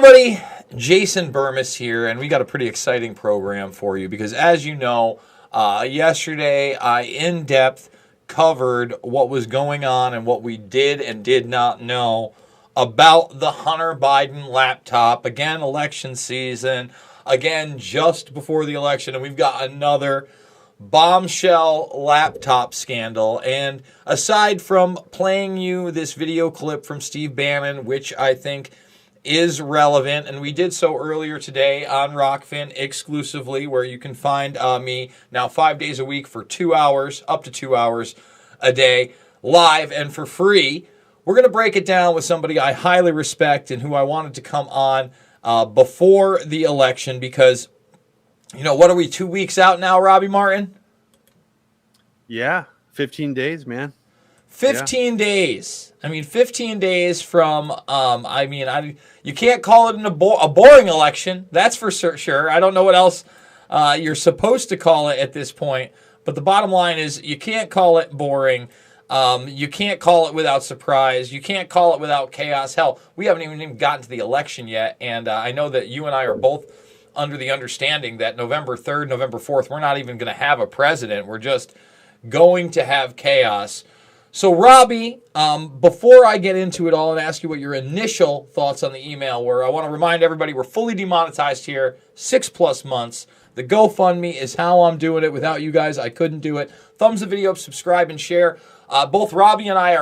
everybody, Jason Burmis here, and we got a pretty exciting program for you because, as you know, yesterday I in-depth covered what was going on and what we did and did not know about the Hunter Biden laptop. Again, election season, again, just before the election, and we've got another bombshell laptop scandal. And aside from playing you this video clip from Steve Bannon, which I think is relevant, and we did so earlier today on Rockfin exclusively, where you can find me now 5 days a week for 2 hours, up to 2 hours a day, live and for free. We're going to break it down with somebody I highly respect and who I wanted to come on before the election because, you know, what are we, 2 weeks out now, Robbie Martin? Yeah, 15 days, man. 15 days. I mean, 15 days from, you can't call it a boring election. That's for sure. I don't know what else you're supposed to call it at this point. But the bottom line is you can't call it boring. You can't call it without surprise. You can't call it without chaos. Hell, we haven't even gotten to the election yet. And I know that you and I are both under the understanding that November 3rd, November 4th, we're not even going to have a president. We're just going to have chaos. So, Robbie, before I get into it all and ask you what your initial thoughts on the email were, I want to remind everybody we're fully demonetized here, 6+ months. The GoFundMe is how I'm doing it. Without you guys, I couldn't do it. Thumbs the video up, subscribe, and share. Both Robbie and I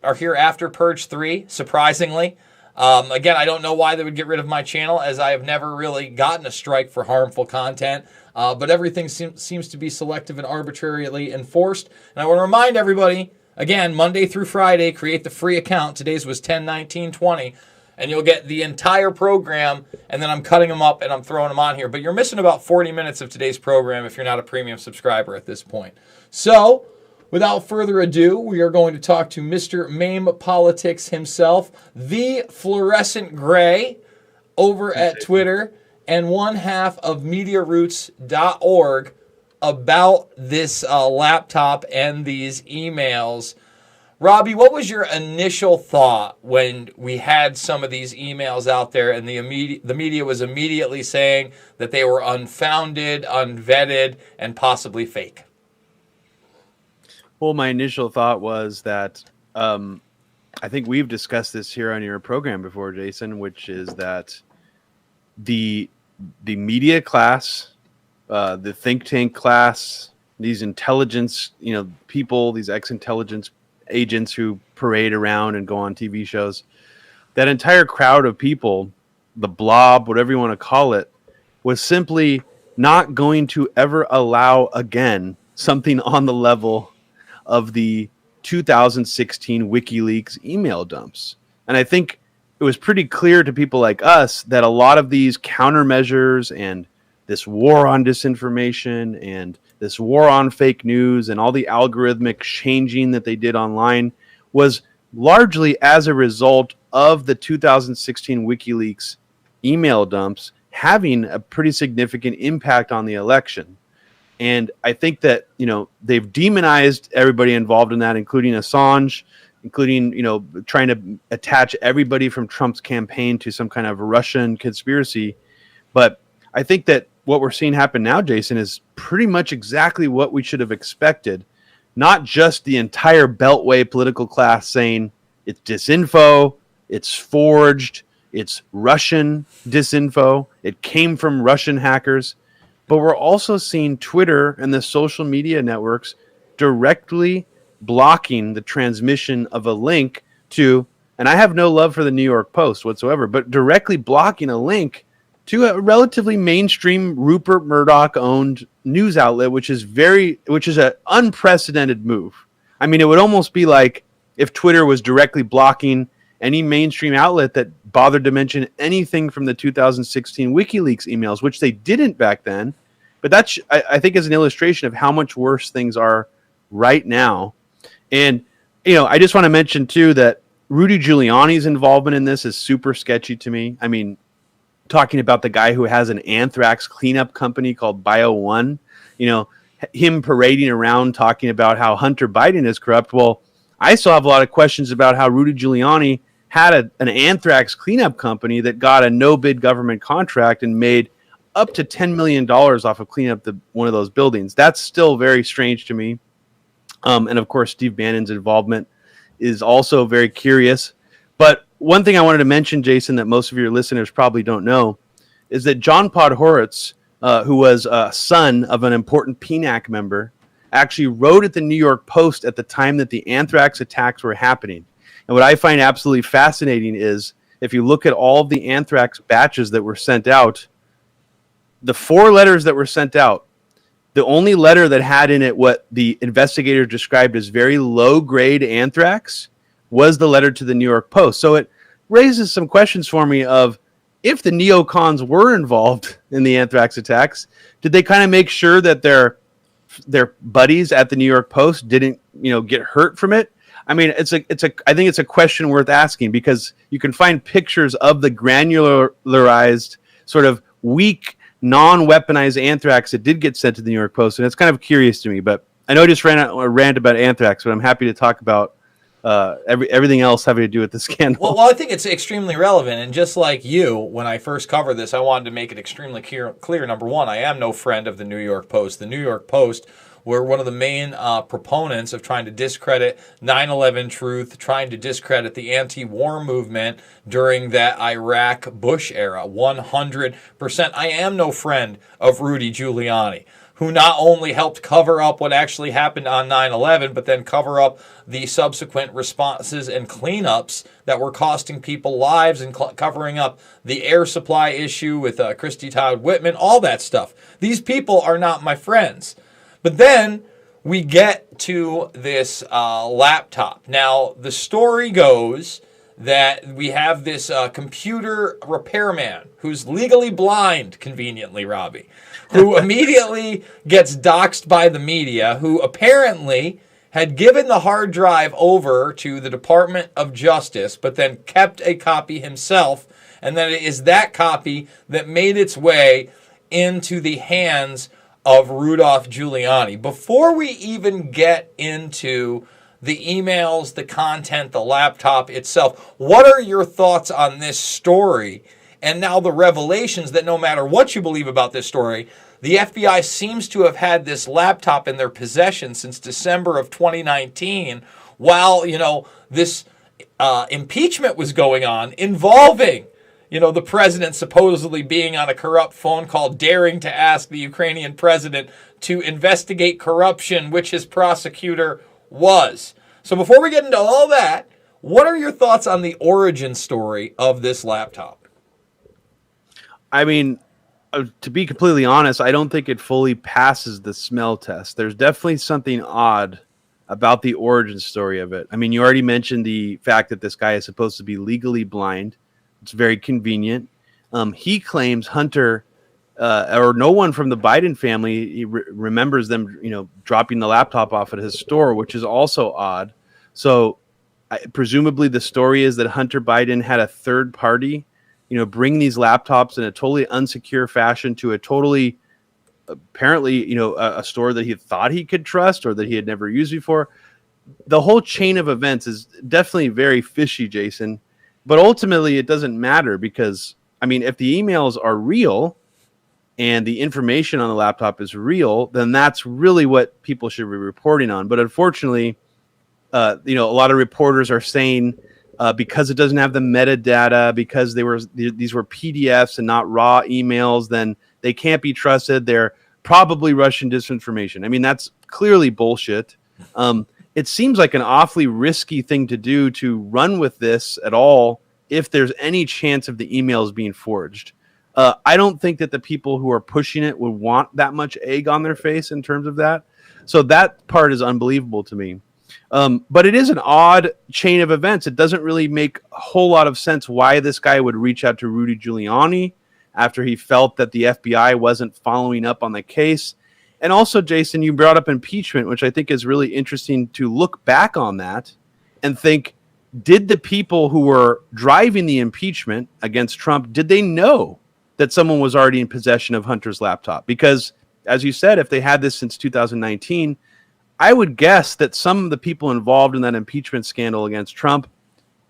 are here after Purge 3, surprisingly. Again, I don't know why they would get rid of my channel, as I have never really gotten a strike for harmful content. But everything seems to be selective and arbitrarily enforced. And I want to remind everybody, again, Monday through Friday, create the free account. Today's was 10/19/20, and you'll get the entire program, and then I'm cutting them up and I'm throwing them on here. But you're missing about 40 minutes of today's program if you're not a premium subscriber at this point. So, without further ado, we are going to talk to Mr. Mame Politics himself, the Fluorescent Gray, over at Twitter, and one half of MediaRoots.org, about this laptop and these emails. Robbie, what was your initial thought when we had some of these emails out there and the media was immediately saying that they were unfounded, unvetted, and possibly fake? Well, my initial thought was that I think we've discussed this here on your program before, Jason, which is that the media class, the think tank class, these intelligence, people, these ex-intelligence agents who parade around and go on TV shows, that entire crowd of people, the blob, whatever you want to call it, was simply not going to ever allow again something on the level of the 2016 WikiLeaks email dumps. And I think it was pretty clear to people like us that a lot of these countermeasures and this war on disinformation and this war on fake news and all the algorithmic changing that they did online was largely as a result of the 2016 WikiLeaks email dumps having a pretty significant impact on the election. And I think that, they've demonized everybody involved in that, including Assange, including, trying to attach everybody from Trump's campaign to some kind of Russian conspiracy. But I think that what we're seeing happen now, Jason, is pretty much exactly what we should have expected. Not just the entire Beltway political class saying it's disinfo, it's forged, it's Russian disinfo, it came from Russian hackers. But we're also seeing Twitter and the social media networks directly blocking the transmission of a link to, and I have no love for the New York Post whatsoever, but directly blocking a link to a relatively mainstream Rupert Murdoch-owned news outlet, which is an unprecedented move. I mean, it would almost be like if Twitter was directly blocking any mainstream outlet that bothered to mention anything from the 2016 WikiLeaks emails, which they didn't back then. But that's, I think, is an illustration of how much worse things are right now. And, I just want to mention, too, that Rudy Giuliani's involvement in this is super sketchy to me. I mean, talking about the guy who has an anthrax cleanup company called BioOne, him parading around talking about how Hunter Biden is corrupt. Well, I still have a lot of questions about how Rudy Giuliani had an anthrax cleanup company that got a no-bid government contract and made up to $10 million off of cleaning up one of those buildings. That's still very strange to me. And of course, Steve Bannon's involvement is also very curious. But one thing I wanted to mention, Jason, that most of your listeners probably don't know, is that John Podhoretz, who was a son of an important PNAC member, actually wrote at the New York Post at the time that the anthrax attacks were happening. And what I find absolutely fascinating is if you look at all of the anthrax batches that were sent out, the 4 letters that were sent out, the only letter that had in it what the investigator described as very low-grade anthrax was the letter to the New York Post. So it raises some questions for me of, if the neocons were involved in the anthrax attacks, did they kind of make sure that their buddies at the New York Post didn't, get hurt from it? I mean, I think it's a question worth asking, because you can find pictures of the granularized, sort of weak, non-weaponized anthrax that did get sent to the New York Post, and it's kind of curious to me. But I know I just ran a rant about anthrax, but I'm happy to talk about everything else having to do with the scandal. Well, I think it's extremely relevant, and just like you, when I first covered this, I wanted to make it extremely clear. Number one, I am no friend of the New York Post. The New York Post were one of the main proponents of trying to discredit 9/11 truth, trying to discredit the anti-war movement during that Iraq Bush era. 100%. I am no friend of Rudy Giuliani, who not only helped cover up what actually happened on 9/11, but then cover up the subsequent responses and cleanups that were costing people lives, and covering up the air supply issue with Christy Todd Whitman, all that stuff. These people are not my friends. But then we get to this laptop. Now, the story goes that we have this computer repairman who's legally blind, conveniently, Robbie, who immediately gets doxxed by the media, who apparently had given the hard drive over to the Department of Justice, but then kept a copy himself, and then it is that copy that made its way into the hands of Rudolph Giuliani. Before we even get into the emails, the content, the laptop itself, what are your thoughts on this story? And now the revelations that no matter what you believe about this story, the FBI seems to have had this laptop in their possession since December of 2019, while, this impeachment was going on involving, the president supposedly being on a corrupt phone call, daring to ask the Ukrainian president to investigate corruption, which his prosecutor was. So before we get into all that, what are your thoughts on the origin story of this laptop? I mean, to be completely honest, I don't think it fully passes the smell test. There's definitely something odd about the origin story of it. I mean, you already mentioned the fact that this guy is supposed to be legally blind. It's very convenient. He claims Hunter or no one from the Biden family remembers them, dropping the laptop off at his store, which is also odd. So presumably the story is that Hunter Biden had a third party, bring these laptops in a totally unsecure fashion to a totally, apparently, a store that he thought he could trust or that he had never used before. The whole chain of events is definitely very fishy, Jason. But ultimately, it doesn't matter because, if the emails are real and the information on the laptop is real, then that's really what people should be reporting on. But unfortunately, a lot of reporters are saying because it doesn't have the metadata, because these were PDFs and not raw emails, then they can't be trusted. They're probably Russian disinformation. That's clearly bullshit. It seems like an awfully risky thing to do, to run with this at all if there's any chance of the emails being forged. I don't think that the people who are pushing it would want that much egg on their face in terms of that. So that part is unbelievable to me. But it is an odd chain of events. It doesn't really make a whole lot of sense why this guy would reach out to Rudy Giuliani after he felt that the FBI wasn't following up on the case. And also, Jason, you brought up impeachment, which I think is really interesting to look back on that and think, did the people who were driving the impeachment against Trump, did they know that someone was already in possession of Hunter's laptop? Because, as you said, if they had this since 2019, I would guess that some of the people involved in that impeachment scandal against Trump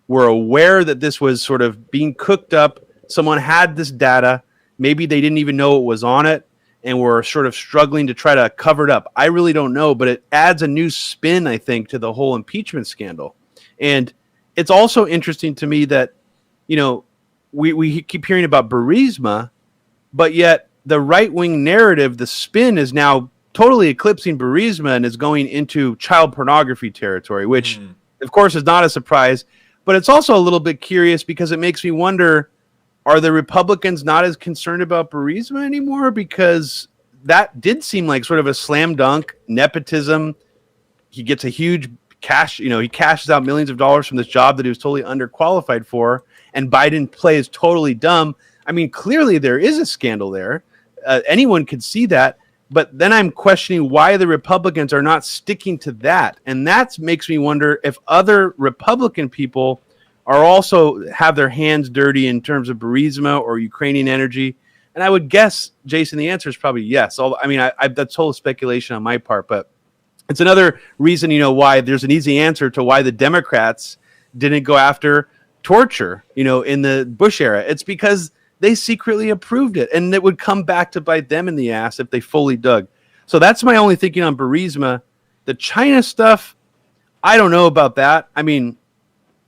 were aware that this was sort of being cooked up. Someone had this data. Maybe they didn't even know it was on it and were sort of struggling to try to cover it up. I really don't know, but it adds a new spin, I think, to the whole impeachment scandal. And it's also interesting to me that, you know, we keep hearing about Burisma, but yet the right-wing narrative, the spin, is now totally eclipsing Burisma and is going into child pornography territory, which, of course, is not a surprise. But it's also a little bit curious because it makes me wonder, are the Republicans not as concerned about Burisma anymore? Because that did seem like sort of a slam dunk, nepotism. He gets a huge cash, you know, he cashes out millions of dollars from this job that he was totally underqualified for, and Biden plays totally dumb. I mean, clearly there is a scandal there. Anyone could see that. But then I'm questioning why the Republicans are not sticking to that. And that makes me wonder if other Republican people are also have their hands dirty in terms of Burisma or Ukrainian energy. And I would guess, Jason, the answer is probably yes. I mean, that's total speculation on my part, but it's another reason, you know, why there's an easy answer to why the Democrats didn't go after torture, you know, in the Bush era. It's because they secretly approved it, and it would come back to bite them in the ass if they fully dug. So that's my only thinking on Burisma. The China stuff, I don't know about that. I mean,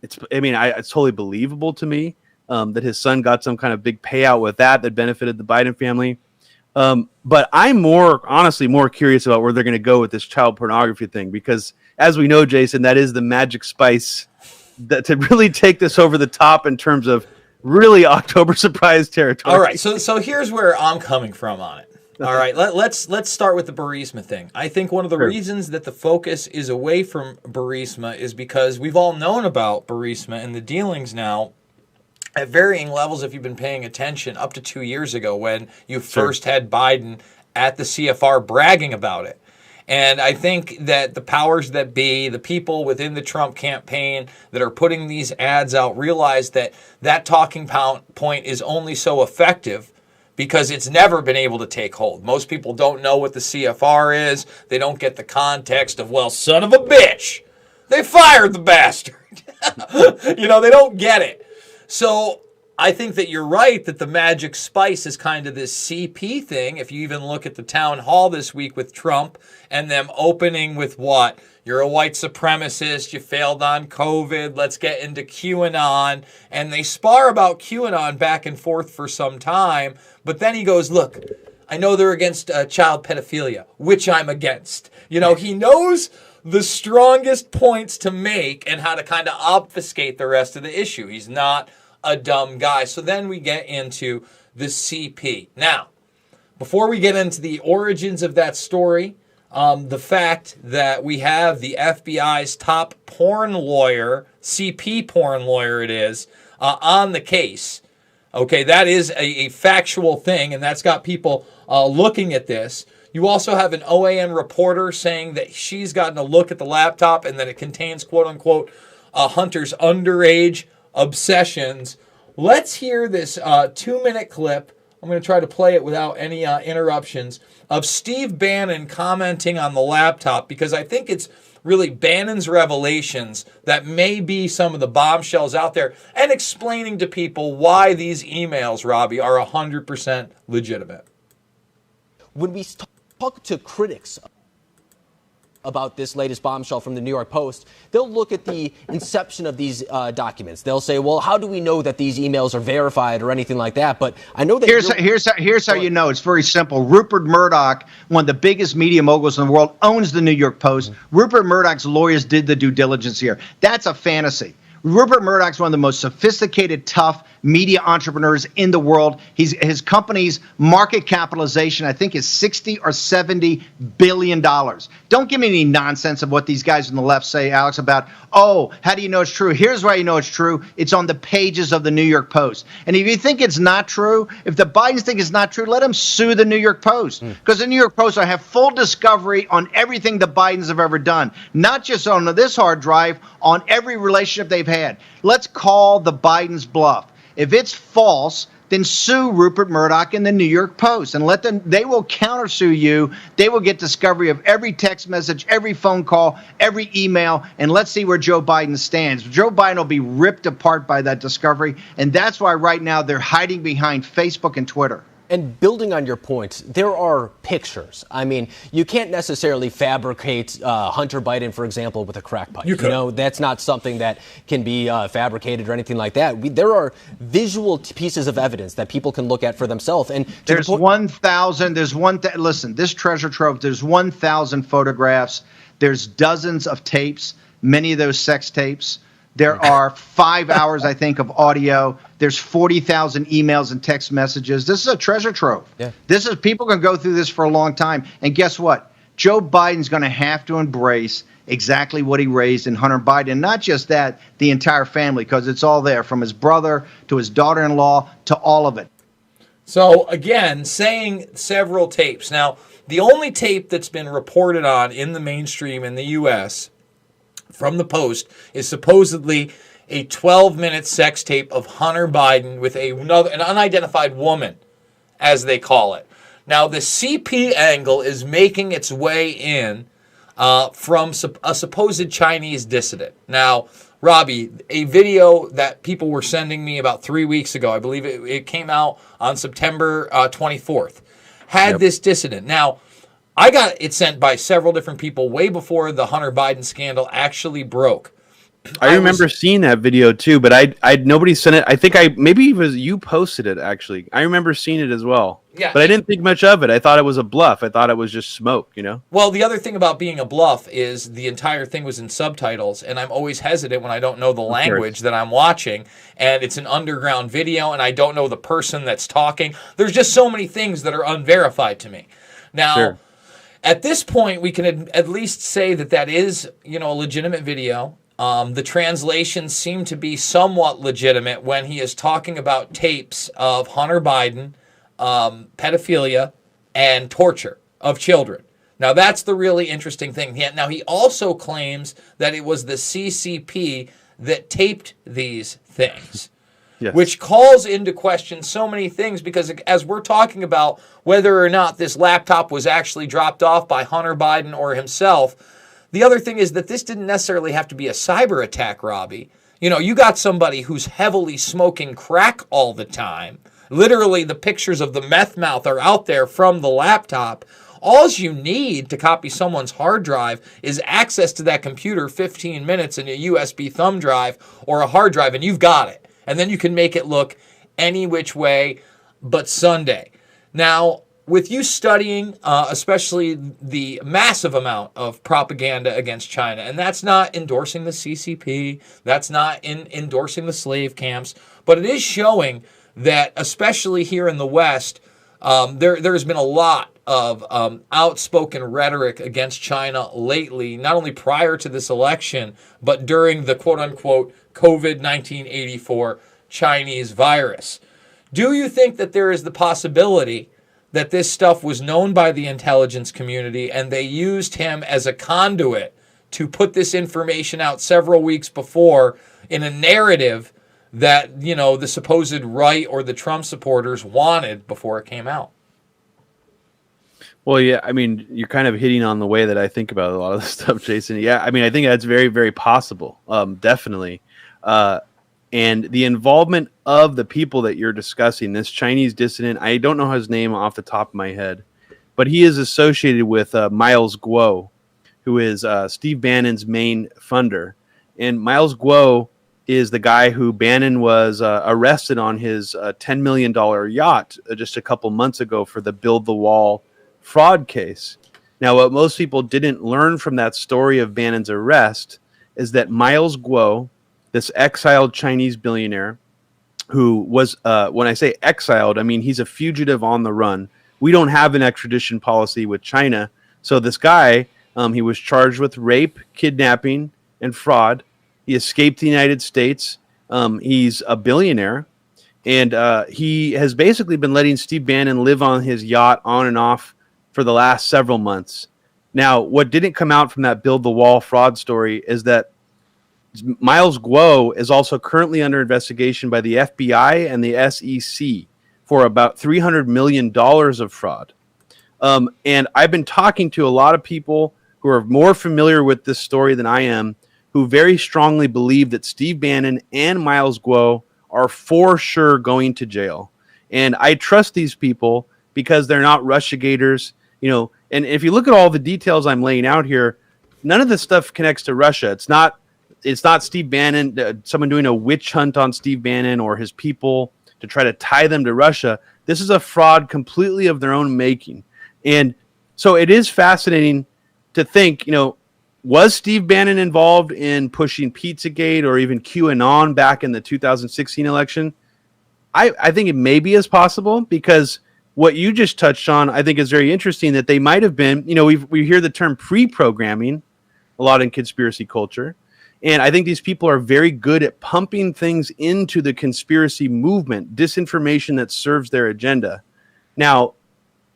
it's totally believable to me that his son got some kind of big payout with that benefited the Biden family. But I'm honestly more curious about where they're going to go with this child pornography thing, because as we know, Jason, that is the magic spice to really take this over the top in terms of really October surprise territory. All right, so here's where I'm coming from on it. All right, let's start with the Burisma thing. I think one of the reasons that the focus is away from Burisma is because we've all known about Burisma and the dealings now at varying levels, if you've been paying attention, up to 2 years ago when you first had Biden at the CFR bragging about it. And I think that the powers that be, the people within the Trump campaign that are putting these ads out, realize that that talking point is only so effective because it's never been able to take hold. Most people don't know what the CFR is. They don't get the context of, well, son of a bitch, they fired the bastard. You know, they don't get it. So I think that you're right that the magic spice is kind of this CP thing. If you even look at the town hall this week with Trump and them opening with what? You're a white supremacist. You failed on COVID. Let's get into QAnon. And they spar about QAnon back and forth for some time. But then he goes, look, I know they're against child pedophilia, which I'm against. You know, he knows the strongest points to make and how to kind of obfuscate the rest of the issue. He's not a dumb guy. So then we get into the CP. Now, before we get into the origins of that story, the fact that we have the FBI's top porn lawyer, CP porn lawyer it is, on the case. Okay, that is a factual thing, and that's got people looking at this. You also have an OAN reporter saying that she's gotten a look at the laptop and that it contains, quote-unquote, Hunter's underage obsessions. Let's hear this 2-minute clip. I'm going to try to play it without any interruptions of Steve Bannon commenting on the laptop, because I think it's really Bannon's revelations that may be some of the bombshells out there, and explaining to people why these emails, Robbie, are 100% legitimate. When we talk to critics about this latest bombshell from the New York Post, they'll look at the inception of these documents. They'll say, well, how do we know that these emails are verified or anything like that? But I know that here's how you know. It's very simple. Rupert Murdoch, one of the biggest media moguls in the world, owns the New York Post. Rupert Murdoch's lawyers did the due diligence here. That's a fantasy. Rupert Murdoch's one of the most sophisticated, tough media entrepreneurs in the world. His company's market capitalization, I think, is $60 or $70 billion. Don't give me any nonsense of what these guys on the left say, Alex, about, oh, how do you know it's true? Here's why you know it's true. It's on the pages of the New York Post. And if you think it's not true, if the Bidens think it's not true, let them sue the New York Post. Because the New York Post will have full discovery on everything the Bidens have ever done. Not just on this hard drive, on every relationship they've had. Let's call the Bidens bluff. If it's false then sue Rupert Murdoch and the New York Post and let them, they will countersue you. They will get discovery of every text message, every phone call, every email, and let's see where Joe Biden stands. Joe Biden will be ripped apart by that discovery, and that's why right now they're hiding behind Facebook and Twitter. And building on your point, there are pictures. I mean, you can't necessarily fabricate Hunter Biden, for example, with a crack pipe. You know, that's not something that can be fabricated or anything like that. There are visual pieces of evidence that people can look at for themselves. And there's 1,000. Listen, this treasure trove. There's 1,000 photographs. There's dozens of tapes. Many of those sex tapes. There are 5 hours, I think, of audio. There's 40,000 emails and text messages. This is a treasure trove. Yeah. People can go through this for a long time. And guess what? Joe Biden's going to have to embrace exactly what he raised in Hunter Biden. And not just that, the entire family, because it's all there, from his brother to his daughter-in-law to all of it. So, again, saying several tapes. Now, the only tape that's been reported on in the mainstream in the U.S. from the Post is supposedly a 12-minute sex tape of Hunter Biden with an unidentified woman, as they call it. Now, the CP angle is making its way in from a supposed Chinese dissident. Now, Robbie, a video that people were sending me about 3 weeks ago, I believe it came out on September 24th, had this dissident. Now, I got it sent by several different people way before the Hunter Biden scandal actually broke. I remember seeing that video too, but nobody sent it. I think maybe it was you posted it actually. I remember seeing it as well. Yeah. But I didn't think much of it. I thought it was a bluff. I thought it was just smoke, you know? Well, the other thing about being a bluff is the entire thing was in subtitles, and I'm always hesitant when I don't know the language that I'm watching, and it's an underground video, and I don't know the person that's talking. There's just so many things that are unverified to me. Now, at this point, we can at least say that is, a legitimate video. The translations seem to be somewhat legitimate when he is talking about tapes of Hunter Biden, pedophilia, and torture of children. Now, that's the really interesting thing. Now, he also claims that it was the CCP that taped these things. Yes. Which calls into question so many things, because as we're talking about whether or not this laptop was actually dropped off by Hunter Biden or himself, the other thing is that this didn't necessarily have to be a cyber attack, Robbie. You got somebody who's heavily smoking crack all the time. Literally, the pictures of the meth mouth are out there from the laptop. All you need to copy someone's hard drive is access to that computer 15 minutes in a USB thumb drive or a hard drive, and you've got it. And then you can make it look any which way but Sunday. Now, with you studying, especially the massive amount of propaganda against China, and that's not endorsing the CCP, that's not endorsing the slave camps, but it is showing that, especially here in the West, there's been a lot of outspoken rhetoric against China lately, not only prior to this election, but during the quote-unquote COVID-19 84 Chinese virus. Do you think that there is the possibility that this stuff was known by the intelligence community and they used him as a conduit to put this information out several weeks before in a narrative that, the supposed right or the Trump supporters wanted before it came out? Well, yeah, I mean, you're kind of hitting on the way that I think about a lot of this stuff, Jason. Yeah, I mean, I think that's very, very possible, definitely. And the involvement of the people that you're discussing, this Chinese dissident, I don't know his name off the top of my head, but he is associated with Miles Guo, who is Steve Bannon's main funder. And Miles Guo is the guy who Bannon was arrested on his $10 million yacht just a couple months ago for the Build the Wall fraud case. Now, what most people didn't learn from that story of Bannon's arrest is that Miles Guo, this exiled Chinese billionaire who was, when I say exiled, I mean he's a fugitive on the run. We don't have an extradition policy with China. So this guy, he was charged with rape, kidnapping, and fraud. He escaped the United States. He's a billionaire. And he has basically been letting Steve Bannon live on his yacht on and off for the last several months. Now, what didn't come out from that Build the Wall fraud story is that Miles Guo is also currently under investigation by the FBI and the SEC. for about $300 million of fraud. And I've been talking to a lot of people who are more familiar with this story than I am, who very strongly believe that Steve Bannon and Miles Guo are for sure going to jail. And I trust these people because they're not Russiagators, and if you look at all the details I'm laying out here, none of this stuff connects to Russia. It's not Steve Bannon, someone doing a witch hunt on Steve Bannon or his people to try to tie them to Russia. This is a fraud completely of their own making. And so it is fascinating to think, was Steve Bannon involved in pushing Pizzagate or even QAnon back in the 2016 election? I think it maybe is possible, because what you just touched on, I think, is very interesting, that they might have been, we hear the term pre-programming a lot in conspiracy culture. And I think these people are very good at pumping things into the conspiracy movement, disinformation that serves their agenda. Now,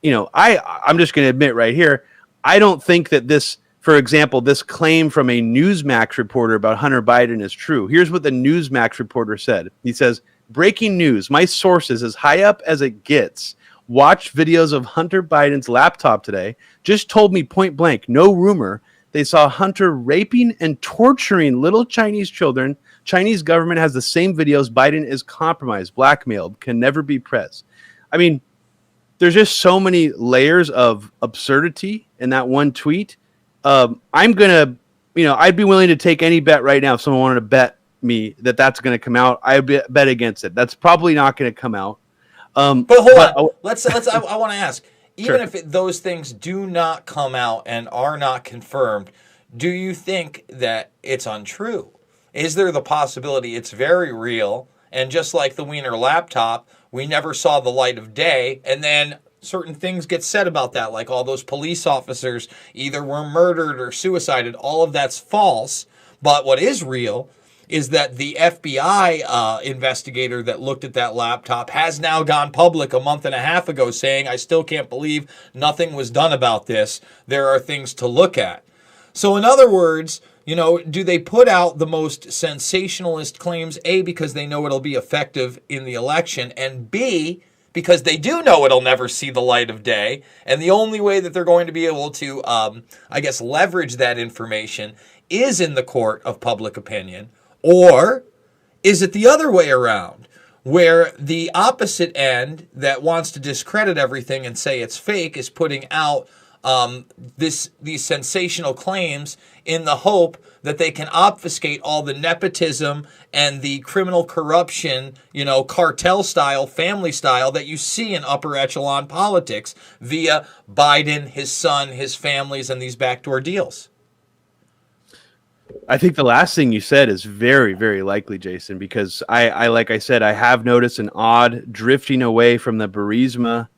I'm just going to admit right here, I don't think that this, for example, this claim from a Newsmax reporter about Hunter Biden is true. Here's what the Newsmax reporter said. He says, "Breaking news. My sources, as high up as it gets, watched videos of Hunter Biden's laptop today. Just told me point blank, no rumor. They saw Hunter raping and torturing little Chinese children. Chinese government has the same videos. Biden is compromised, blackmailed, can never be pressed." I mean, there's just so many layers of absurdity in that one tweet. I'm going to, I'd be willing to take any bet right now if someone wanted to bet me that that's going to come out. I would bet against it. That's probably not going to come out. But hold on. Let's. I want to ask. Even if those things do not come out and are not confirmed, do you think that it's untrue? Is there the possibility it's very real, and just like the Wiener laptop, we never saw the light of day, and then certain things get said about that, like all those police officers either were murdered or suicided. All of that's false. But what is real is that the FBI investigator that looked at that laptop has now gone public a month and a half ago saying, "I still can't believe nothing was done about this. There are things to look at." So in other words, do they put out the most sensationalist claims, A, because they know it'll be effective in the election, and B, because they do know it'll never see the light of day, and the only way that they're going to be able to, leverage that information is in the court of public opinion? Or is it the other way around, where the opposite end that wants to discredit everything and say it's fake is putting out these sensational claims in the hope that they can obfuscate all the nepotism and the criminal corruption, cartel style, family style that you see in upper echelon politics via Biden, his son, his families, and these backdoor deals? I think the last thing you said is very, very likely, Jason, because I like I said, I have noticed an odd drifting away from the Burisma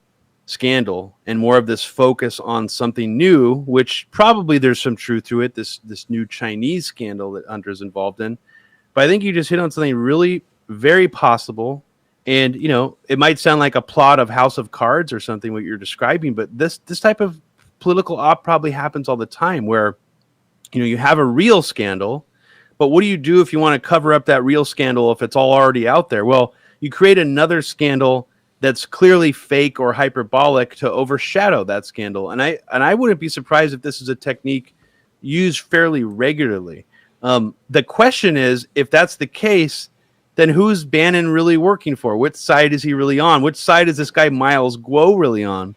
scandal and more of this focus on something new, which probably there's some truth to it, this new Chinese scandal that Hunter's involved in. But I think you just hit on something really very possible. And, it might sound like a plot of House of Cards or something, what you're describing, but this type of political op probably happens all the time where, you have a real scandal, but what do you do if you want to cover up that real scandal if it's all already out there? Well, you create another scandal that's clearly fake or hyperbolic to overshadow that scandal. And I wouldn't be surprised if this is a technique used fairly regularly. The question is, if that's the case, then who's Bannon really working for? Which side is he really on? Which side is this guy Miles Guo really on?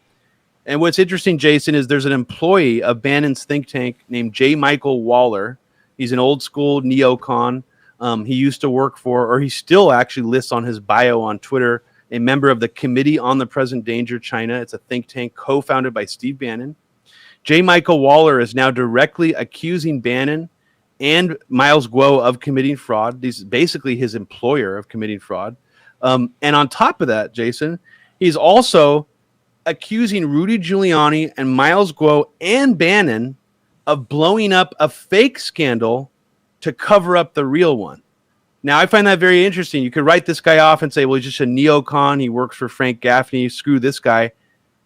And what's interesting, Jason, is there's an employee of Bannon's think tank named J. Michael Waller. He's an old school neocon. He used to work for, or he still actually lists on his bio on Twitter, a member of the Committee on the Present Danger China. It's a think tank co-founded by Steve Bannon. J. Michael Waller is now directly accusing Bannon and Miles Guo of committing fraud. He's basically his employer of committing fraud. And on top of that, Jason, he's also accusing Rudy Giuliani and Miles Guo and Bannon of blowing up a fake scandal to cover up the real one. Now, I find that very interesting. You could write this guy off and say, well, he's just a neocon. He works for Frank Gaffney. Screw this guy.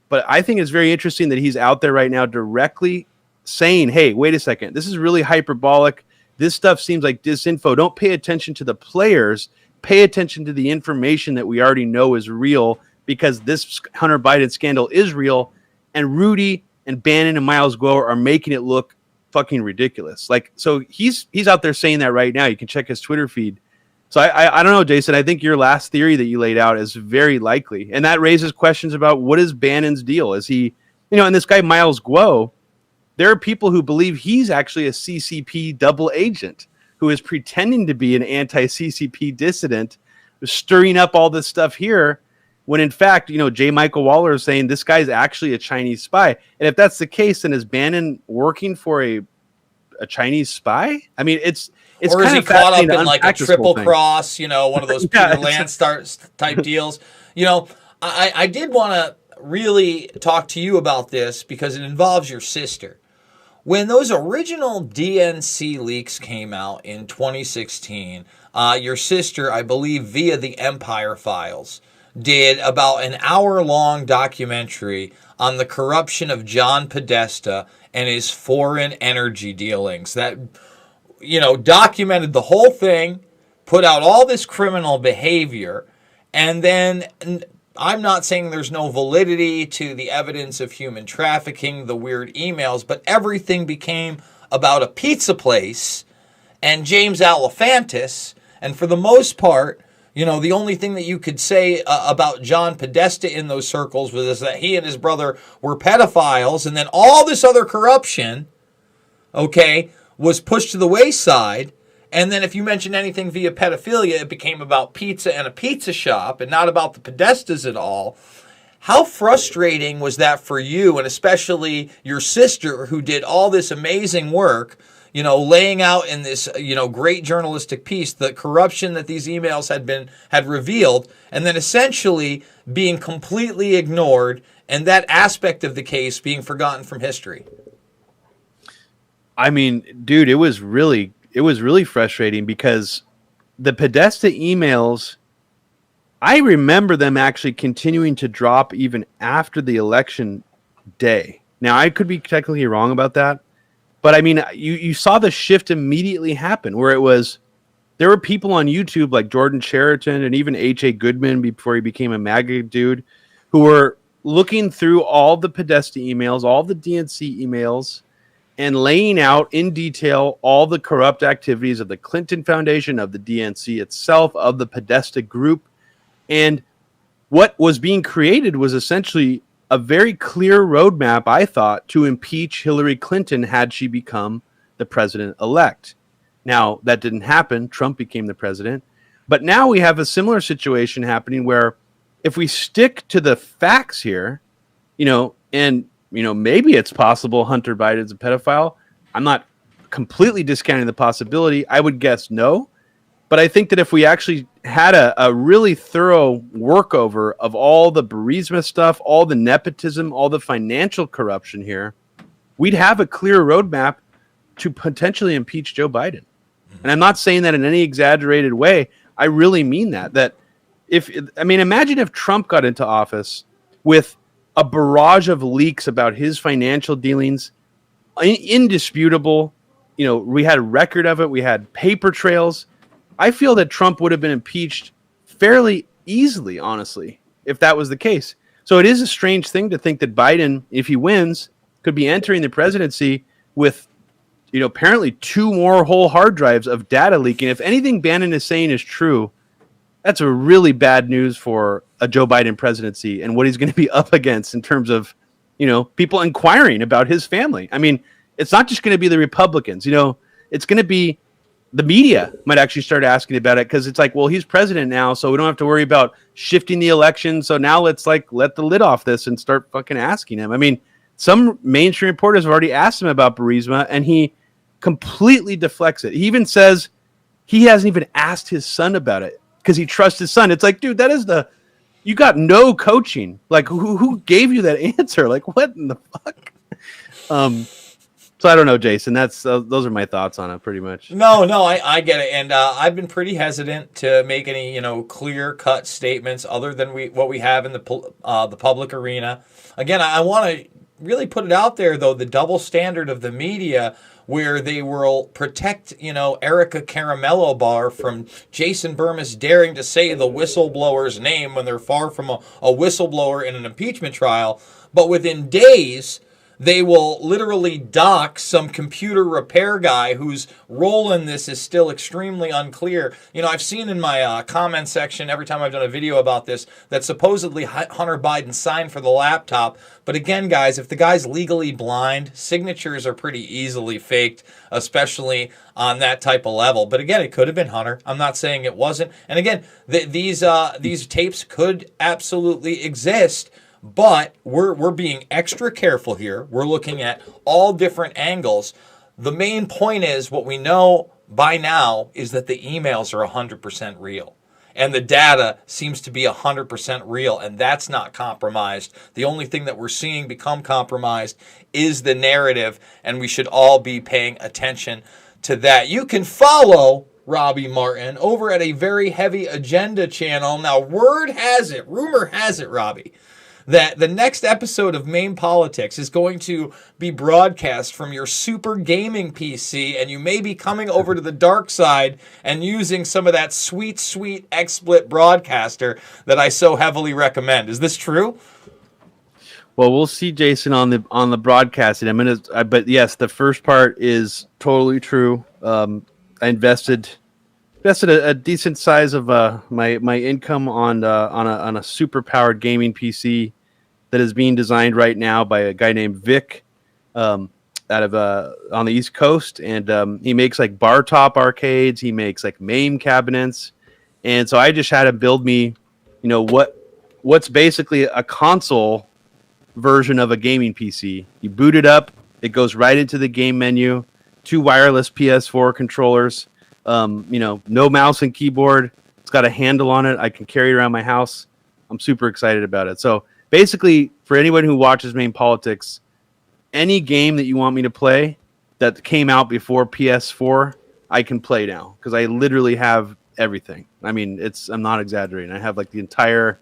But I think it's very interesting that he's out there right now directly saying, hey, wait a second. This is really hyperbolic. This stuff seems like disinfo. Don't pay attention to the players. Pay attention to the information that we already know is real because this Hunter Biden scandal is real, and Rudy and Bannon and Miles Guo are making it look fucking ridiculous. Like, so he's out there saying that right now. You can check his Twitter feed. So I don't know, Jason. I think your last theory that you laid out is very likely, and that raises questions about what is Bannon's deal. Is he, and this guy Miles Guo, there are people who believe he's actually a CCP double agent who is pretending to be an anti-CCP dissident, stirring up all this stuff here, when in fact, J. Michael Waller is saying this guy's actually a Chinese spy. And if that's the case, then is Bannon working for a Chinese spy? I mean, it's or is he caught up in like a triple cross, one of those Peter Lance type deals? I did want to really talk to you about this because it involves your sister. When those original DNC leaks came out in 2016, your sister, I believe via the Empire Files, did about an hour-long documentary on the corruption of John Podesta and his foreign energy dealings that, documented the whole thing, put out all this criminal behavior, and then I'm not saying there's no validity to the evidence of human trafficking, the weird emails, but everything became about a pizza place and James Alefantis, and for the most part, the only thing that you could say about John Podesta in those circles was that he and his brother were pedophiles, and then all this other corruption, was pushed to the wayside. And then if you mentioned anything via pedophilia, it became about pizza and a pizza shop and not about the Podestas at all. How frustrating was that for you, and especially your sister who did all this amazing work, laying out in this, great journalistic piece, the corruption that these emails had revealed, and then essentially being completely ignored and that aspect of the case being forgotten from history? I mean, dude, it was really frustrating because the Podesta emails, I remember them actually continuing to drop even after the election day. Now, I could be technically wrong about that, but I mean, you saw the shift immediately happen where there were people on YouTube like Jordan Chariton and even H.A. Goodman before he became a MAGA dude who were looking through all the Podesta emails, all the DNC emails, and laying out in detail all the corrupt activities of the Clinton Foundation, of the DNC itself, of the Podesta group. And what was being created was essentially a very clear roadmap, I thought, to impeach Hillary Clinton had she become the president-elect. Now, that didn't happen. Trump became the president. But now we have a similar situation happening where if we stick to the facts here, maybe it's possible Hunter Biden's a pedophile. I'm not completely discounting the possibility. I would guess no. But I think that if we actually had a really thorough workover of all the Burisma stuff, all the nepotism, all the financial corruption here, we'd have a clear roadmap to potentially impeach Joe Biden. And I'm not saying that in any exaggerated way. I really mean that. Imagine if Trump got into office with a barrage of leaks about his financial dealings, indisputable. We had a record of it. We had paper trails. I feel that Trump would have been impeached fairly easily, honestly, if that was the case. So it is a strange thing to think that Biden, if he wins, could be entering the presidency with, apparently 2 more whole hard drives of data leaking. If anything Bannon is saying is true, that's a really bad news for a Joe Biden presidency and what he's going to be up against in terms of, people inquiring about his family. I mean, it's not just going to be the Republicans, it's going to be the media might actually start asking about it because it's like, well, he's president now, so we don't have to worry about shifting the election. So now let's let the lid off this and start fucking asking him. I mean, some mainstream reporters have already asked him about Burisma and he completely deflects it. He even says he hasn't even asked his son about it because he trusts his son. It's like, dude, you got no coaching. Like, who gave you that answer? Like, what in the fuck? So I don't know, Jason. Those are my thoughts on it, pretty much. No, I get it, and I've been pretty hesitant to make any clear-cut statements other than what we have in the public arena. Again, I want to really put it out there, though, the double standard of the media where they will protect, Erica Caramello Bar from Jason Burmis daring to say the whistleblower's name when they're far from a whistleblower in an impeachment trial. But within days, they will literally dock some computer repair guy whose role in this is still extremely unclear. I've seen in my comment section every time I've done a video about this that supposedly Hunter Biden signed for the laptop. But again, guys, if the guy's legally blind, signatures are pretty easily faked, especially on that type of level. But again, it could have been Hunter. I'm not saying it wasn't. And again, these tapes could absolutely exist. But we're being extra careful here. We're looking at all different angles. The main point is, what we know by now is that the emails are 100% real. And the data seems to be 100% real, and that's not compromised. The only thing that we're seeing become compromised is the narrative, and we should all be paying attention to that. You can follow Robbie Martin over at a Very Heavy Agenda channel. Now, rumor has it, Robbie, that the next episode of Main Politics is going to be broadcast from your super gaming PC, and you may be coming over to the dark side and using some of that sweet, sweet XSplit broadcaster that I so heavily recommend. Is this true? Well, we'll see, Jason, on the broadcasting. But yes, the first part is totally true. I invested a decent size of my income on a super powered gaming PC that is being designed right now by a guy named Vic out of on the East Coast, and he makes like bar top arcades. He makes like MAME cabinets, and so I just had him build me, what's basically a console version of a gaming PC. You boot it up, it goes right into the game menu. 2 wireless PS4 controllers. No mouse and keyboard. It's got a handle on it. I can carry it around my house. I'm super excited about it. So basically, for anyone who watches Main Politics, any game that you want me to play that came out before PS4, I can play now because I literally have everything. I mean, I'm not exaggerating. I have like the entire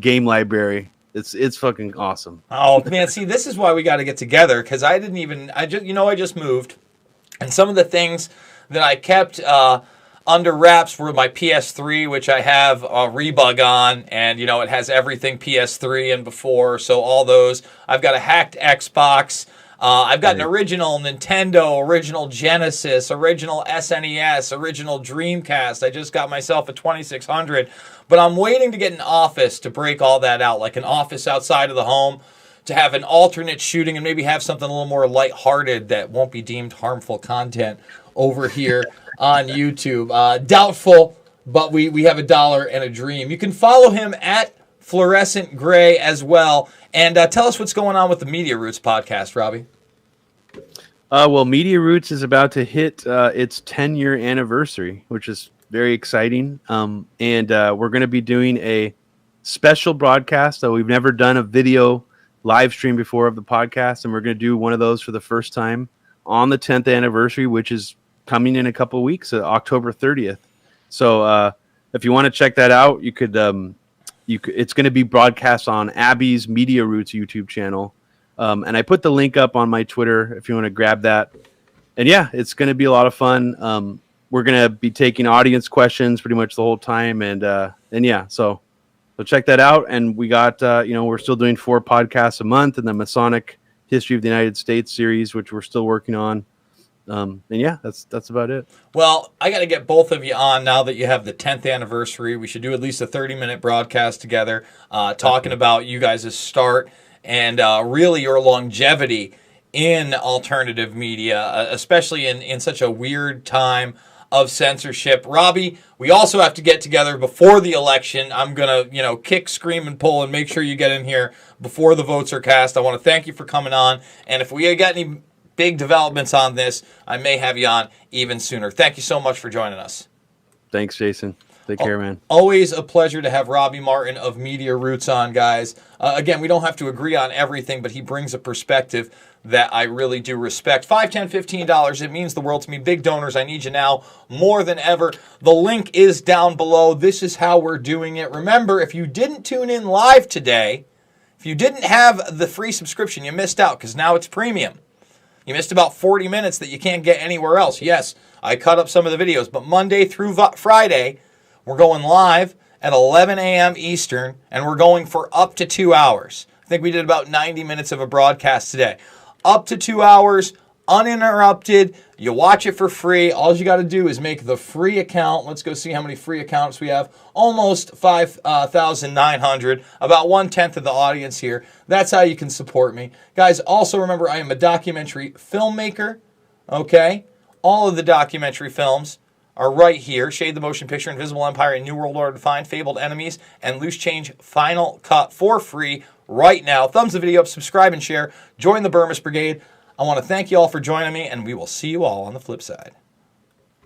game library. It's fucking awesome. Oh man, see, this is why we got to get together, because I just moved, and some of the things that I kept under wraps were my PS3, which I have a rebug on, and it has everything PS3 and before, so all those. I've got a hacked Xbox. I've got an original Nintendo, original Genesis, original SNES, original Dreamcast. I just got myself a 2600, but I'm waiting to get an office to break all that out, like an office outside of the home, to have an alternate shooting and maybe have something a little more lighthearted that won't be deemed harmful content over here on YouTube. Doubtful, but we have $1 and a dream. You can follow him at Fluorescent Gray as well. And tell us what's going on with the Media Roots podcast, Robbie. Well, Media Roots is about to hit its 10-year anniversary, which is very exciting. And we're going to be doing a special broadcast. So we've never done a video live stream before of the podcast, and we're going to do one of those for the first time on the 10th anniversary, which is coming in a couple of weeks, October 30th. So if you want to check that out, you could. It's going to be broadcast on Abby's Media Roots YouTube channel, and I put the link up on my Twitter if you want to grab that. And yeah, it's going to be a lot of fun. We're going to be taking audience questions pretty much the whole time, and yeah, so check that out. And we got we're still doing 4 podcasts a month, and the Masonic History of the United States series, which we're still working on. And yeah, that's about it. Well, I got to get both of you on now that you have the 10th anniversary. We should do at least a 30-minute broadcast together, talking about you guys' start and really your longevity in alternative media, especially in such a weird time of censorship. Robbie, we also have to get together before the election. I'm going to, kick, scream, and pull and make sure you get in here before the votes are cast. I want to thank you for coming on. And if we got any big developments on this, I may have you on even sooner. Thank you so much for joining us. Thanks, Jason. Take care, man. Always a pleasure to have Robbie Martin of Media Roots on, guys. Again, we don't have to agree on everything, but he brings a perspective that I really do respect. $5, $10, $15, it means the world to me. Big donors, I need you now more than ever. The link is down below. This is how we're doing it. Remember, if you didn't tune in live today, if you didn't have the free subscription, you missed out because now it's premium. You missed about 40 minutes that you can't get anywhere else. Yes, I cut up some of the videos, but Monday through Friday, we're going live at 11 a.m. Eastern, and we're going for up to 2 hours. I think we did about 90 minutes of a broadcast today. Up to 2 hours, uninterrupted. You watch it for free. All you got to do is make the free account. Let's go see how many free accounts we have. Almost 5,900, about 1/10 of the audience here. That's how you can support me. Guys, also remember I am a documentary filmmaker, okay? All of the documentary films are right here. Shade the Motion Picture, Invisible Empire, and New World Order Defined, Fabled Enemies, and Loose Change Final Cut for free right now. Thumbs the video up, subscribe, and share. Join the Burmis Brigade. I want to thank you all for joining me, and we will see you all on the flip side.